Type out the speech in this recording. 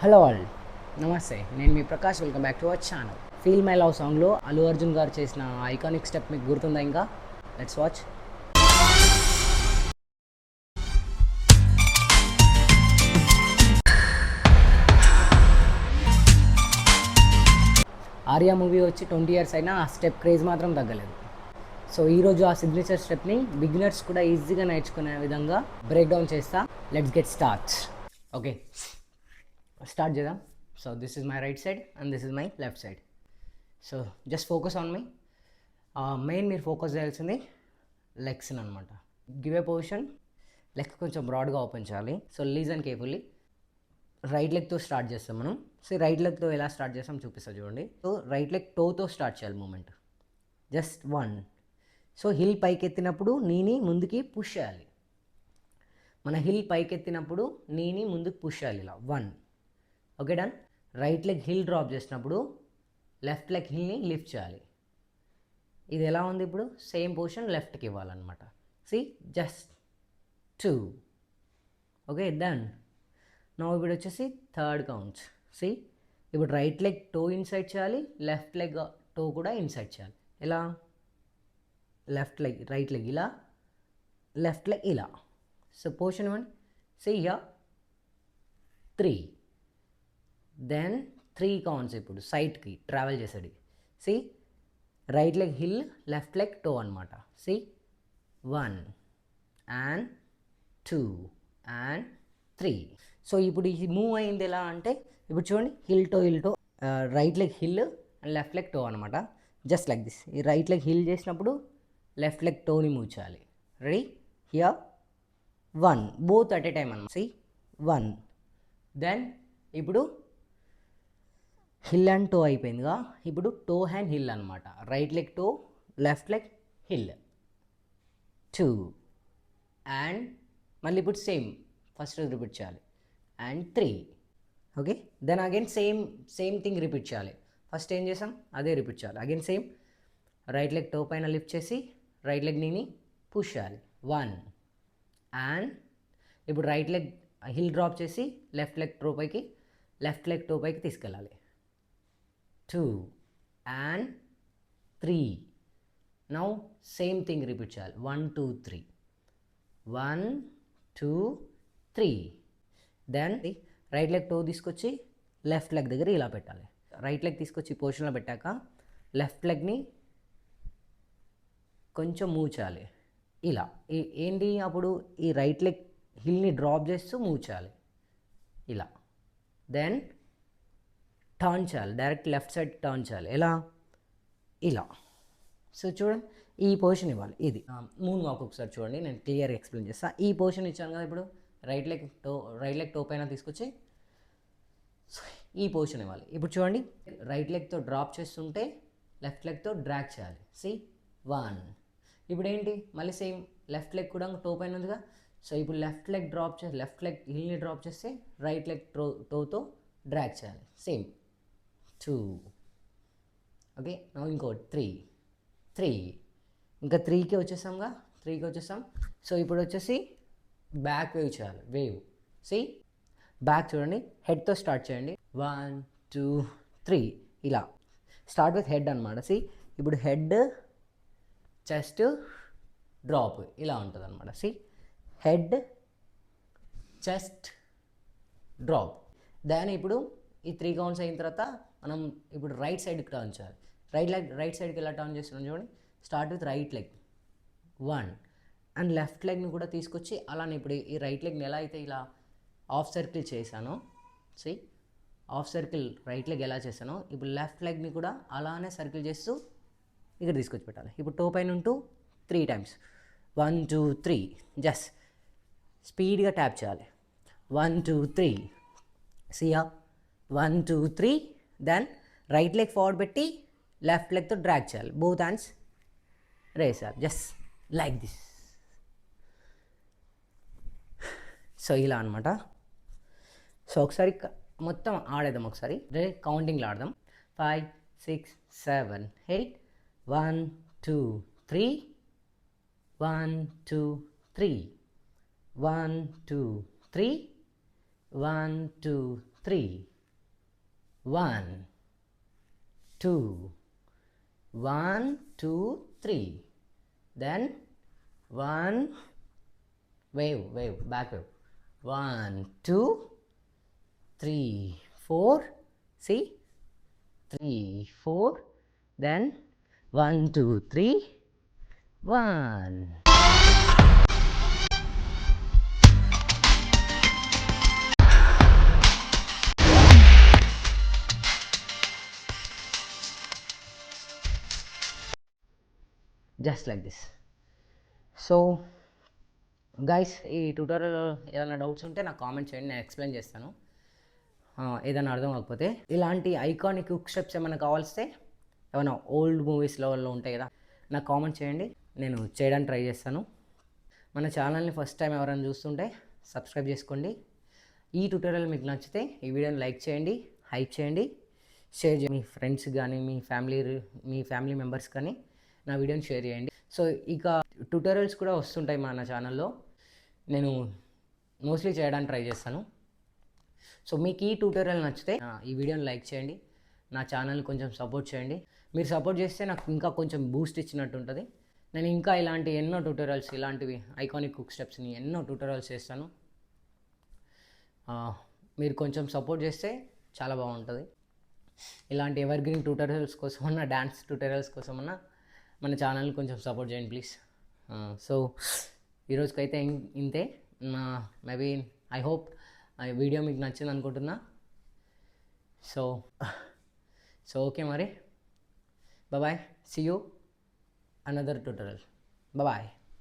Hello all, నమస్తే. నేను మీ Prakash. Welcome back to our channel. Feel my love సాంగ్లో అల్లు అర్జున్ గారు చేసిన ఐకానిక్ స్టెప్ మీకు గుర్తుందా? ఇంకా లెట్స్ వాచ్. ఆర్యా మూవీ వచ్చి 20 years అయినా ఆ స్టెప్ క్రేజ్ మాత్రం తగ్గలేదు. సో ఈరోజు ఆ సిగ్నేచర్ స్టెప్ని బిగినర్స్ కూడా ఈజీగా నేర్చుకునే విధంగా బ్రేక్ డౌన్ చేస్తా. Let's get start. Okay, start చేద్దాం. So this is my right side and this is my left side. So just focus on my. Main మీరు ఫోకస్ చేయాల్సింది లెగ్స్ని అనమాట. గివ్ ఏ పొజిషన్, లెగ్స్ కొంచెం బ్రాడ్గా ఓపెన్ చేయాలి. So listen carefully. Right లెగ్తో start చేస్తాం మనం. సో రైట్ లెగ్తో ఎలా స్టార్ట్ చేస్తాం చూపిస్తా చూడండి. సో రైట్ లెగ్ టోతో స్టార్ట్ చేయాలి మూమెంట్. జస్ట్ 1. సో హిల్ పైకి ఎత్తినప్పుడు నీని ముందుకి పుష్ చేయాలి. మన హిల్ పైకి ఎత్తినప్పుడు నీని ముందుకు పుష్ చేయాలి ఇలా 1. Okay, done. Right leg heel drop చేసినప్పుడు లెఫ్ట్ లెగ్ హిల్ని లిఫ్ట్ చేయాలి. ఇది ఎలా ఉంది? ఇప్పుడు సేమ్ పొజిషన్ లెఫ్ట్కి ఇవ్వాలన్నమాట. See, just 2. Okay, done. నా ఇప్పుడు వచ్చేసి థర్డ్ కౌంట్స్. సి, ఇప్పుడు రైట్ లెగ్ టో ఇన్సైడ్ చేయాలి, లెఫ్ట్ లెగ్ టో కూడా ఇన్సైడ్ చేయాలి. ఎలా? లెఫ్ట్ లెగ్ రైట్ లెగ్ ఇలా, లెఫ్ట్ లెగ్ ఇలా. So position 1. See here 3. Then 3 counts ఇప్పుడు సైడ్కి ట్రావెల్ చేసేది. C, right leg heel, left leg toe అనమాట. See, 1 and 2 and 3. సో ఇప్పుడు ఇది మూవ్ అయింది ఎలా అంటే, ఇప్పుడు చూడండి, heel toe right leg heel and left leg toe అనమాట. Just like this. ఈ రైట్ లెగ్ హిల్ చేసినప్పుడు లెఫ్ట్ లెగ్ టోని మూవ్ చేయాలి. Ready? Here 1, both at a time అనమాట. సి, 1. దెన్ ఇప్పుడు హిల్ అండ్ టో అయిపోయిందిగా. ఇప్పుడు టో హ్యాండ్ హిల్ అనమాట. Right leg toe, left leg heel 2 and మళ్ళీ ఇప్పుడు సేమ్ ఫస్ట్ రిపీట్ చేయాలి and 3. Okay, then again same thing repeat చేయాలి. First ఏం చేసాం అదే రిపీట్ చేయాలి. Again same right leg toe పైన లిఫ్ట్ చేసి రైట్ లెగ్ నీని పుష్ చేయాలి 1 అండ్ ఇప్పుడు రైట్ లెగ్ హిల్ డ్రాప్ చేసి లెఫ్ట్ లెగ్ టో పైకి తీసుకెళ్ళాలి 2 and 3. Now same thing repeat చేయాలి 1 2 3. 1 2 3. దెన్ రైట్ లెగ్ టో తీసుకొచ్చి లెఫ్ట్ లెగ్ దగ్గర ఇలా పెట్టాలి. రైట్ లెగ్ తీసుకొచ్చి పొజిషన్లో పెట్టాక లెఫ్ట్ లెగ్ని కొంచెం మూవ్ చేయాలి ఇలా. ఏంటి అప్పుడు ఈ రైట్ లెగ్ హిల్ని డ్రాప్ చేస్తూ మూవ్ చేయాలి ఇలా. దెన్ టర్న్ చేయాలి, డైరెక్ట్ లెఫ్ట్ సైడ్ టర్న్ చేయాలి. ఎలా? ఇలా. సో చూడండి, ఈ పొజిషన్ ఇవ్వాలి. ఇది మూన్ వాక్ ఒకసారి చూడండి, నేను క్లియర్గా ఎక్స్ప్లెయిన్ చేస్తాను. ఈ పొజిషన్ ఇచ్చాను కదా, ఇప్పుడు రైట్ లెగ్ టో పైన తీసుకొచ్చి ఈ పొజిషన్ ఇవ్వాలి. ఇప్పుడు చూడండి, రైట్ లెగ్తో డ్రాప్ చేస్తుంటే లెఫ్ట్ లెగ్తో డ్రాగ్ చేయాలి. సి, 1. ఇప్పుడు ఏంటి, మళ్ళీ సేమ్ లెఫ్ట్ లెగ్ కూడా టో పైన ఉందిగా. సో ఇప్పుడు లెఫ్ట్ లెగ్ హిల్ని డ్రాప్ చేస్తే రైట్ లెగ్ టోతో డ్రాగ్ చేయాలి. సేమ్ 2. ఓకే, ఇంకో 3. ఇంకా 3కి వచ్చేసాం. సో ఇప్పుడు వచ్చేసి బ్యాక్ వేవ్ చేయాలి. సి, బ్యాక్ చూడండి, హెడ్తో స్టార్ట్ చేయండి. 1 2 3 ఇలా. స్టార్ట్ విత్ హెడ్ అనమాట. సి, ఇప్పుడు హెడ్, చెస్ట్, డ్రాప్ ఇలా ఉంటుంది అనమాట. See, head, chest, drop. Then ఇప్పుడు ఈ 3 కౌంట్స్ అయిన తర్వాత మనం ఇప్పుడు రైట్ సైడ్కి టర్న్ చేయాలి. రైట్ సైడ్కి ఎలా టర్న్ చేస్తున్నాం చూడండి. Start with right leg 1 and left లెగ్ని కూడా తీసుకొచ్చి అలానే ఇప్పుడు ఈ రైట్ లెగ్ని ఎలా అయితే ఇలా హాఫ్ సర్కిల్ చేశానో, see, half circle right leg ఎలా చేశానో ఇప్పుడు లెఫ్ట్ లెగ్ని కూడా అలానే సర్కిల్ చేస్తూ ఇక్కడ తీసుకొచ్చి పెట్టాలి. ఇప్పుడు టో పైన ఉంటూ 3 times 1 2 3. జస్ట్ స్పీడ్గా ట్యాప్ చేయాలి. 1 2 3. సియా 1 2 3. దెన్ రైట్ లెగ్ ఫార్వర్డ్ పెట్టి లెఫ్ట్ లెగ్తో డ్రాగ్ చేయాలి. బోత్ హ్యాండ్స్ రేస్ చేయాలి. Just like this. సో ఇలా అనమాట. సో ఒకసారి మొత్తం ఆడేద్దాం. ఒకసారి కౌంటింగ్లో ఆడదాం. 5 6 7 8. 1 2 3. 1 2 3. 1 2 3. 1 2 3. 1 2 1 2 3, then 1 wave back wave, 1 2 3 4, see 3 4, then 1 2 3 1. Just like this. So guys, ఈ ట్యూటోరియల్ ఏదైనా డౌట్స్ ఉంటే నాకు కామెంట్ చేయండి, నేను ఎక్స్ప్లెయిన్ చేస్తాను. ఏదైనా అర్థం కాకపోతే ఇలాంటి ఐకానిక్ హుక్ స్టెప్స్ ఏమైనా కావాల్స్తే ఏమైనా ఓల్డ్ మూవీస్లో ఉంటాయి కదా, నాకు కామెంట్ చేయండి, నేను చేయడానికి ట్రై చేస్తాను. మన ఛానల్ని ఫస్ట్ టైం ఎవరైనా చూస్తుంటే సబ్స్క్రైబ్ చేసుకోండి. ఈ ట్యూటోరియల్ మీకు నచ్చితే ఈ వీడియోని లైక్ చేయండి, హైప్ చేయండి, షేర్ చేయండి. మీ ఫ్రెండ్స్ కానీ మీ ఫ్యామిలీ మెంబర్స్ కానీ నా వీడియోని షేర్ చేయండి. సో ఇక ట్యూటోరియల్స్ కూడా వస్తుంటాయి మన ఛానల్లో, నేను మోస్ట్లీ చేయడానికి ట్రై చేస్తాను. సో మీకు ఈ ట్యూటోరియల్ నచ్చితే ఈ వీడియోని లైక్ చేయండి, నా ఛానల్ని కొంచెం సపోర్ట్ చేయండి. మీరు సపోర్ట్ చేస్తే నాకు ఇంకా కొంచెం బూస్ట్ ఇచ్చినట్టు ఉంటుంది. నేను ఇంకా ఇలాంటి ఎన్నో ట్యూటోరియల్స్, ఇలాంటివి ఐకానిక్ హుక్ స్టెప్స్ని ఎన్నో ట్యూటోరియల్స్ చేస్తాను. మీరు కొంచెం సపోర్ట్ చేస్తే చాలా బాగుంటుంది. ఇలాంటి ఎవర్ గ్రీన్ ట్యూటోరియల్స్ కోసమన్నా, డ్యాన్స్ ట్యూటోరియల్స్ కోసమన్నా మన ఛానల్ని కొంచెం సపోర్ట్ చేయండి ప్లీజ్. సో ఈరోజుకైతే ఇంతే. మేబీ ఐ హోప్ ఈ వీడియో మీకు నచ్చింది అనుకుంటున్నా. సో ఓకే మరి, bye, see you another tutorial, bye.